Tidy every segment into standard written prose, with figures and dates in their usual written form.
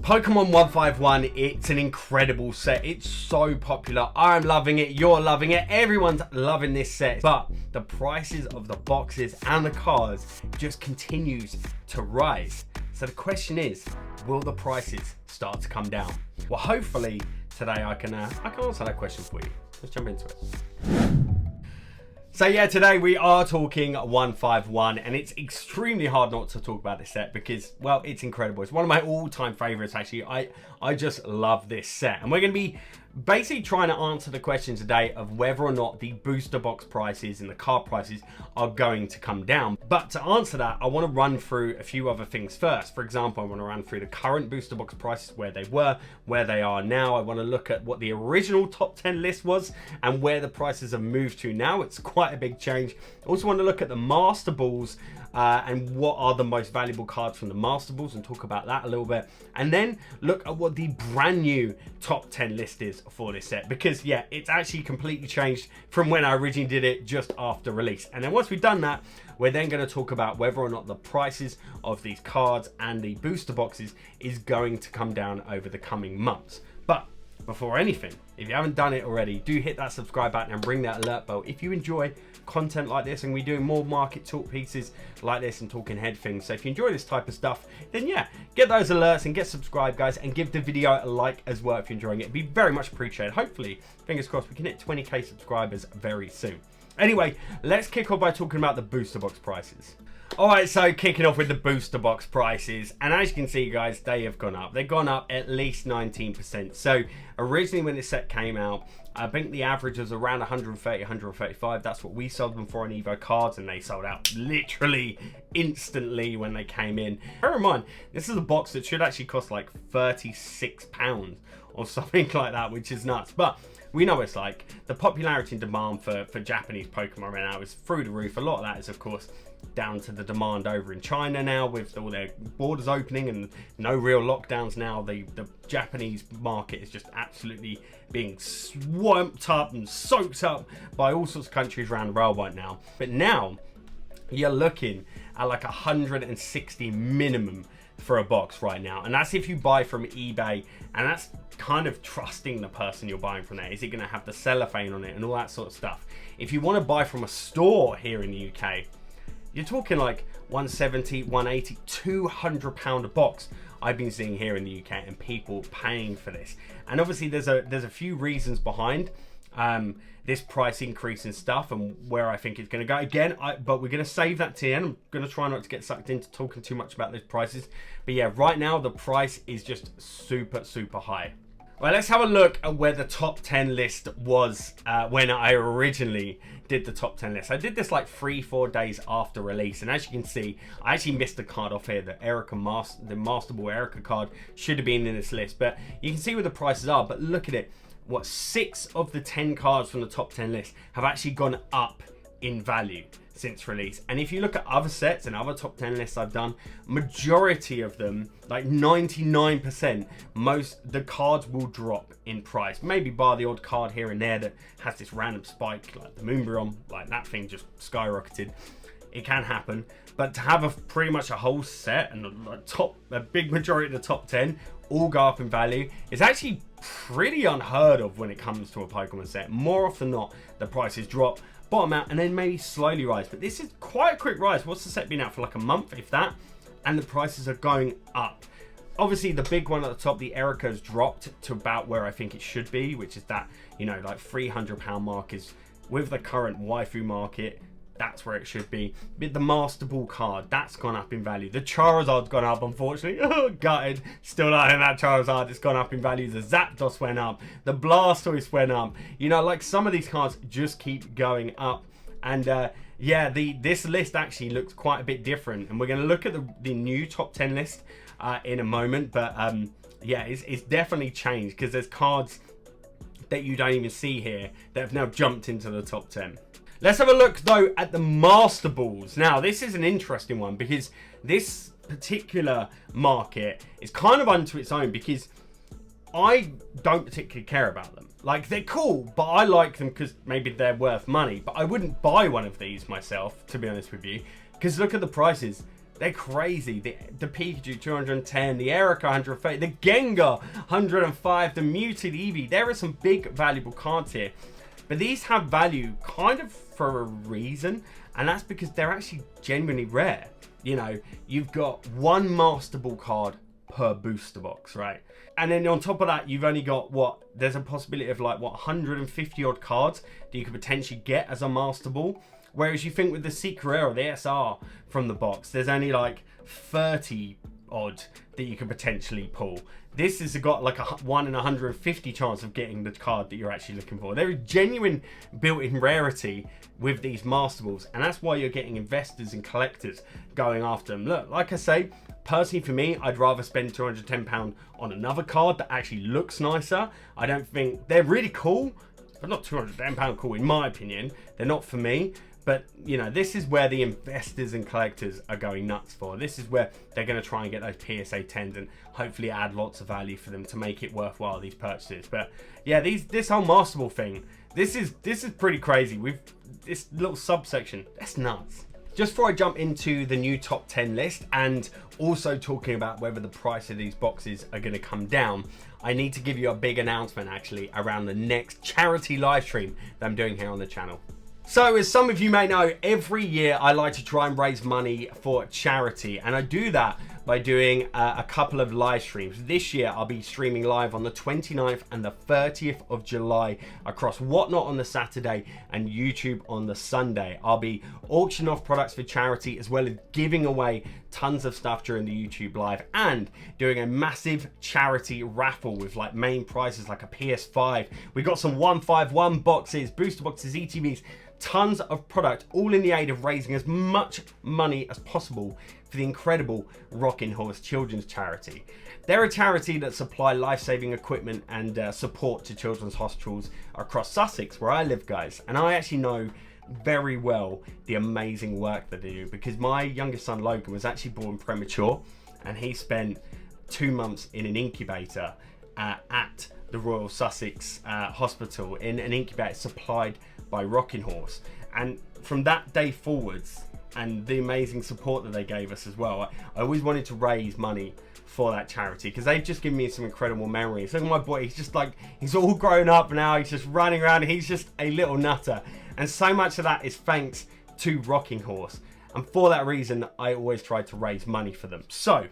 Pokemon 151, it's an incredible set. It's so popular. I'm loving it. You're loving it. Everyone's loving this set. But the prices of the boxes and the cards just continues to rise. So the question is, will the prices start to come down? Well, hopefully today I can answer that question for you. Let's jump into it. So yeah, today we are talking 151, and it's extremely hard not to talk about this set because, well, it's incredible. It's one of my all-time favorites, actually. I just love this set. And we're going to be basically trying to answer the question today of whether or not the booster box prices and the card prices are going to come down. But to answer that, I want to run through a few other things first. For example, I want to run through the current booster box prices, where they were, where they are now. I want to look at what the original top 10 list was and where the prices have moved to now. It's quite a big change. I also want to look at the Master Balls and what are the most valuable cards from the Master Balls, and talk about that a little bit. And then look at what the brand new top 10 list is for this set, because yeah, it's actually completely changed from when I originally did it just after release. And then once we've done that, we're then going to talk about whether or not the prices of these cards and the booster boxes is going to come down over the coming months. But before anything, if you haven't done it already, do hit that subscribe button and ring that alert bell if you enjoy content like this, and we're doing more market talk pieces like this and talking head things. So if you enjoy this type of stuff, then yeah, get those alerts and get subscribed, guys, and give the video a like as well if you're enjoying it. It'd be very much appreciated. Hopefully, fingers crossed, we can hit 20k subscribers very soon. Anyway, let's kick off by talking about the booster box prices. Alright, so kicking off with the booster box prices, and as you can see, guys, they have gone up. They've gone up at least 19%. So originally when this set came out, I think the average was around 130, 135. That's what we sold them for on Evo Cards, and they sold out literally instantly when they came in. Bear in mind, this is a box that should actually cost like £36 or something like that, which is nuts. But we know it's like the popularity and demand for Japanese Pokemon right now is through the roof. A lot of that is, of course, down to the demand over in China now, with all their borders opening and no real lockdowns now. The Japanese market is just absolutely being swamped up and soaked up by all sorts of countries around the world right now. But now you're looking at like 160 minimum for a box right now, and that's if you buy from eBay, and that's kind of trusting the person you're buying from there. Is it going to have the cellophane on it and all that sort of stuff? If you want to buy from a store here in the UK, you're talking like 170, 180, 200 pound a box I've been seeing here in the UK, and people paying for this. And obviously there's a few reasons behind this price increase and stuff, and where I think it's going to go. Again, but we're going to save that to the end. I'm going to try not to get sucked into talking too much about those prices. But yeah, right now the price is just super, super high. Well, let's have a look at where the top 10 list was when I originally did the top 10 list. I did this like 3-4 days after release, and as you can see, I actually missed a card off here. The Master Ball Erica card should have been in this list, but you can see where the prices are. But look at it. What, 6 of the 10 cards from the top 10 list have actually gone up in value since release. And if you look at other sets and other top 10 lists I've done, majority of them, like 99%, the cards will drop in price. Maybe bar the odd card here and there that has this random spike, like the Moonbreon, like that thing just skyrocketed. It can happen, but to have pretty much a whole set and a big majority of the top 10 all go up in value is actually pretty unheard of when it comes to a Pokemon set. More often than not, the prices drop, bottom out, and then maybe slowly rise. But this is quite a quick rise. What's the set been out for? Like a month, if that, and the prices are going up. Obviously, the big one at the top, the Erica's dropped to about where I think it should be, which is that, you know, like £300 mark is with the current waifu market. That's where it should be. But the Master Ball card, that's gone up in value. The Charizard's gone up, unfortunately. Oh, gutted. Still not in that Charizard. It's gone up in value. The Zapdos went up. The Blastoise went up. You know, like some of these cards just keep going up. And yeah, this list actually looks quite a bit different. And we're going to look at the new top 10 list in a moment. But yeah, it's definitely changed, because there's cards that you don't even see here that have now jumped into the top 10. Let's have a look, though, at the Master Balls. Now, this is an interesting one, because this particular market is kind of unto its own, because I don't particularly care about them. Like, they're cool, but I like them because maybe they're worth money. But I wouldn't buy one of these myself, to be honest with you, because look at the prices. They're crazy. The Pikachu 210, the Erica 130, the Gengar 105, the muted Eevee. There are some big valuable cards here, but these have value kind of for a reason, and that's because they're actually genuinely rare. You know, you've got one Master Ball card per booster box, right? And then on top of that, you've only got there's a possibility of like 150 odd cards that you could potentially get as a Master Ball. Whereas you think with the Secret or the SR from the box, there's only like 30 odd that you could potentially pull. This has got like a 1 in 150 chance of getting the card that you're actually looking for. There is genuine built-in rarity with these Master Balls, and that's why you're getting investors and collectors going after them. Look, like I say, personally for me, I'd rather spend £210 on another card that actually looks nicer. I don't think they're really cool, but not £210 cool in my opinion. They're not for me. But, you know, this is where the investors and collectors are going nuts for. This is where they're going to try and get those PSA 10s and hopefully add lots of value for them to make it worthwhile, these purchases. But yeah, this whole Master Ball thing, this is pretty crazy. This little subsection, that's nuts. Just before I jump into the new top 10 list and also talking about whether the price of these boxes are going to come down, I need to give you a big announcement actually around the next charity live stream that I'm doing here on the channel. So as some of you may know, every year I like to try and raise money for charity, and I do that by doing a couple of live streams. This year I'll be streaming live on the 29th and the 30th of July across Whatnot on the Saturday and YouTube on the Sunday. I'll be auctioning off products for charity as well as giving away tons of stuff during the YouTube live and doing a massive charity raffle with like main prizes like a PS5. We got some 151 boxes, booster boxes, ETBs, tons of product, all in the aid of raising as much money as possible for the incredible Rocking Horse Children's Charity. They're a charity that supply life-saving equipment and support to children's hospitals across Sussex, where I live, guys. And I actually know very well the amazing work that they do because my youngest son, Logan, was actually born premature and he spent 2 months in an incubator at the Royal Sussex Hospital in an incubator supplied by Rocking Horse. And from that day forwards and the amazing support that they gave us as well, I always wanted to raise money for that charity because they've just given me some incredible memories. Look at my boy, he's just like, he's all grown up now, he's just running around, he's just a little nutter. And so much of that is thanks to Rocking Horse. And for that reason, I always try to raise money for them. So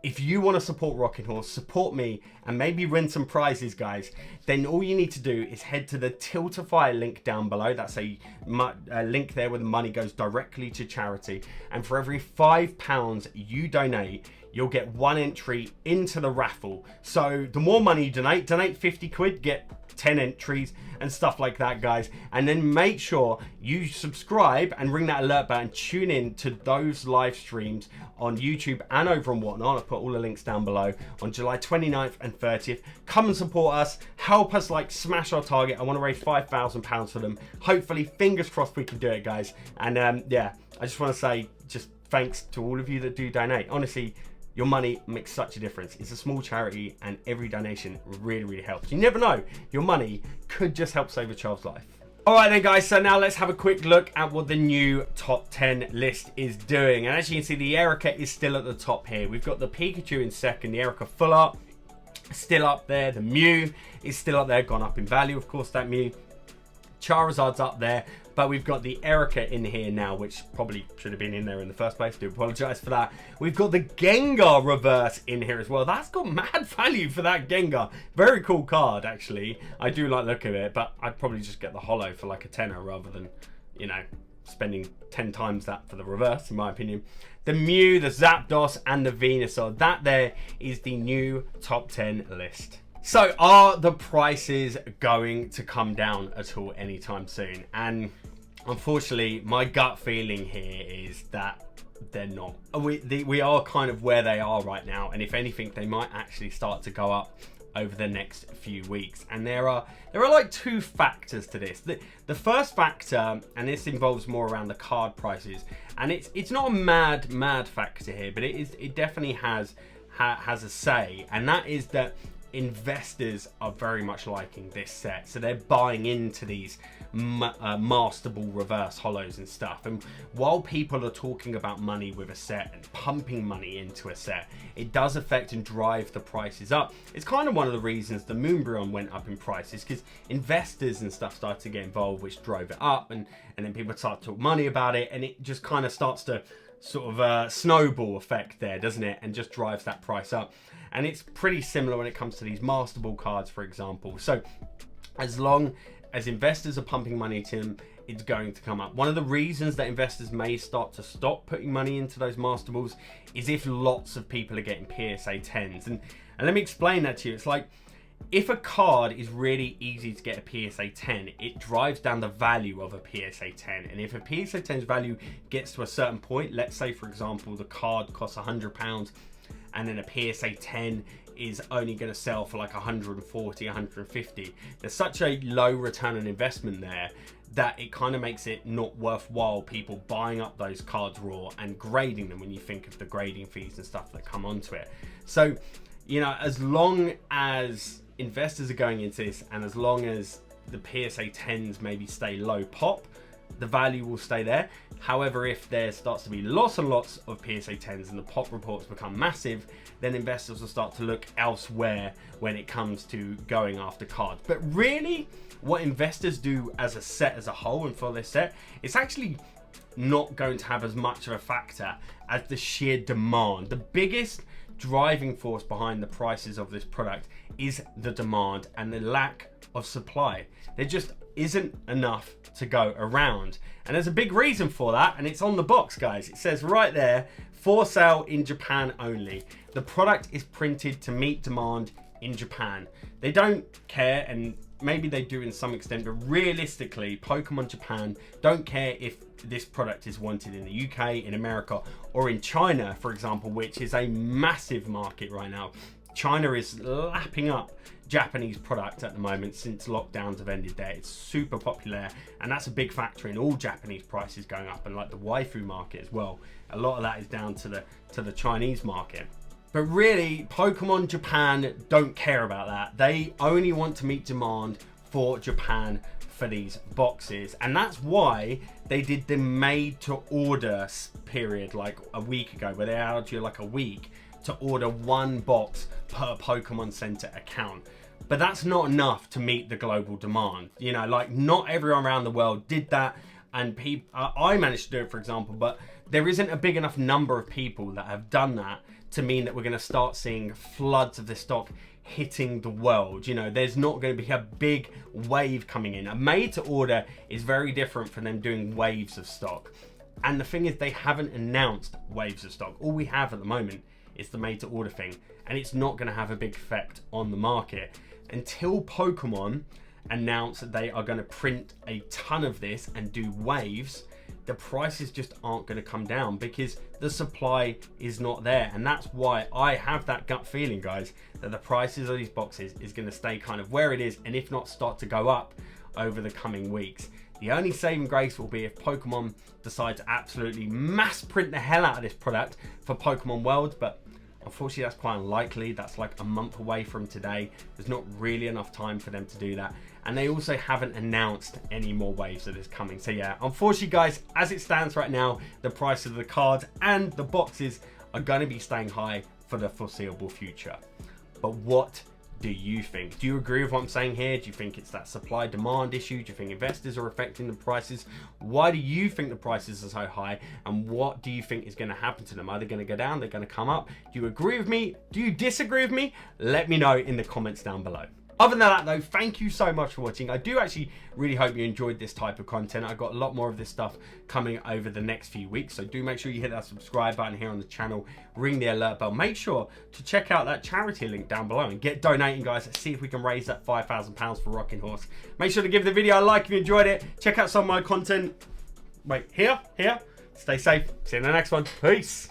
if you want to support Rocking Horse, support me, and maybe win some prizes, guys, then all you need to do is head to the Tiltify link down below. That's a link there where the money goes directly to charity. And for every £5 you donate, you'll get 1 entry into the raffle. So the more money you donate 50 quid, get 10 entries and stuff like that, guys. And then make sure you subscribe and ring that alert bell and tune in to those live streams on YouTube and over on Whatnot. I'll put all the links down below on July 29th and 30th. Come and support us, help us like smash our target. I want to raise £5,000 for them. Hopefully, fingers crossed we can do it, guys. And yeah, I just want to say just thanks to all of you that do donate. Honestly, your money makes such a difference. It's a small charity and every donation really, really helps. You never know, your money could just help save a child's life. All right then, guys, so now let's have a quick look at what the new top 10 list is doing. And as you can see, the Erica is still at the top here. We've got the Pikachu in second, the Erica Full Art still up there. The Mew is still up there, gone up in value, of course, that Mew. Charizard's up there, but we've got the Erica in here now, which probably should have been in there in the first place. I do apologize for that. We've got the Gengar reverse in here as well. That's got mad value for that Gengar. Very cool card, actually. I do like the look of it, but I'd probably just get the holo for like a tenner rather than, you know, spending 10 times that for the reverse, in my opinion. The Mew, the Zapdos, and the Venusaur. That there is the new top 10 list. So are the prices going to come down at all anytime soon? And unfortunately, my gut feeling here is that they're not. We are kind of where they are right now. And if anything, they might actually start to go up over the next few weeks. And there are like 2 factors to this. The first factor, and this involves more around the card prices, and it's not a mad factor here, but it definitely has a say, and that is that investors are very much liking this set, so they're buying into these masterable reverse hollows and stuff. And while people are talking about money with a set and pumping money into a set, it does affect and drive the prices up. It's kind of one of the reasons the Moonbryon went up in prices, because investors and stuff started to get involved, which drove it up, and then people start to talk money about it, and it just kind of starts to sort of a snowball effect there, doesn't it? And just drives that price up. And it's pretty similar when it comes to these masterable cards, for example. So as long as investors are pumping money into them, it's going to come up. One of the reasons that investors may start to stop putting money into those masterballs is if lots of people are getting PSA 10s. And let me explain that to you. It's like, if a card is really easy to get a PSA 10, it drives down the value of a PSA 10. And if a PSA 10's value gets to a certain point, let's say, for example, the card costs £100 and then a PSA 10 is only going to sell for like 140, 150. There's such a low return on investment there that it kind of makes it not worthwhile people buying up those cards raw and grading them when you think of the grading fees and stuff that come onto it. So, you know, as long as investors are going into this, and as long as the PSA 10s maybe stay low pop, the value will stay there. However, if there starts to be lots and lots of PSA 10s and the pop reports become massive, then investors will start to look elsewhere when it comes to going after cards. But really, what investors do as a set as a whole and for this set, it's actually not going to have as much of a factor as the sheer demand. The biggest driving force behind the prices of this product is the demand and the lack of supply. There just isn't enough to go around, and there's a big reason for that, and it's on the box, guys. It says right there, for sale in Japan only. The product is printed to meet demand in Japan. They don't care, and maybe they do in some extent, but realistically, Pokemon Japan don't care if this product is wanted in the UK, in America, or in China, for example, which is a massive market right now. China is lapping up Japanese product at the moment since lockdowns have ended there. It's super popular, and that's a big factor in all Japanese prices going up, and like the waifu market as well. A lot of that is down to the Chinese market. But really, Pokemon Japan don't care about that. They only want to meet demand for Japan for these boxes, and that's why they did the made to order period like a week ago, where they allowed you like a week to order one box per Pokemon Center account. But that's not enough to meet the global demand. You know, like not everyone around the world did that, and I managed to do it, for example, but there isn't a big enough number of people that have done that to mean that we're going to start seeing floods of this stock hitting the world. You know, there's not going to be a big wave coming in. A made to order is very different from them doing waves of stock. And the thing is, they haven't announced waves of stock. All we have at the moment is the made to order thing, and it's not going to have a big effect on the market until Pokemon announce that they are going to print a ton of this and do waves. The prices just aren't going to come down because the supply is not there. And that's why I have that gut feeling, guys, that the prices of these boxes is going to stay kind of where it is, and if not, start to go up over the coming weeks. The only saving grace will be if Pokemon decide to absolutely mass print the hell out of this product for Pokemon World, but unfortunately that's quite unlikely. That's like a month away from today. There's not really enough time for them to do that, and they also haven't announced any more waves of this coming. So yeah, unfortunately, guys, as it stands right now, the price of the cards and the boxes are going to be staying high for the foreseeable future. But what do you think? Do you agree with what I'm saying here? Do you think it's that supply demand issue? Do you think investors are affecting the prices? Why do you think the prices are so high, and what do you think is going to happen to them? Are they going to go down? They're going to come up? Do you agree with me? Do you disagree with me? Let me know in the comments down below. Other than that though, thank you so much for watching. I do actually really hope you enjoyed this type of content. I've got a lot more of this stuff coming over the next few weeks, so do make sure you hit that subscribe button here on the channel, ring the alert bell. Make sure to check out that charity link down below and get donating, guys. Let's see if we can raise that £5,000 for Rocking Horse. Make sure to give the video a like if you enjoyed it. Check out some of my content. Wait, here. Stay safe. See you in the next one. Peace.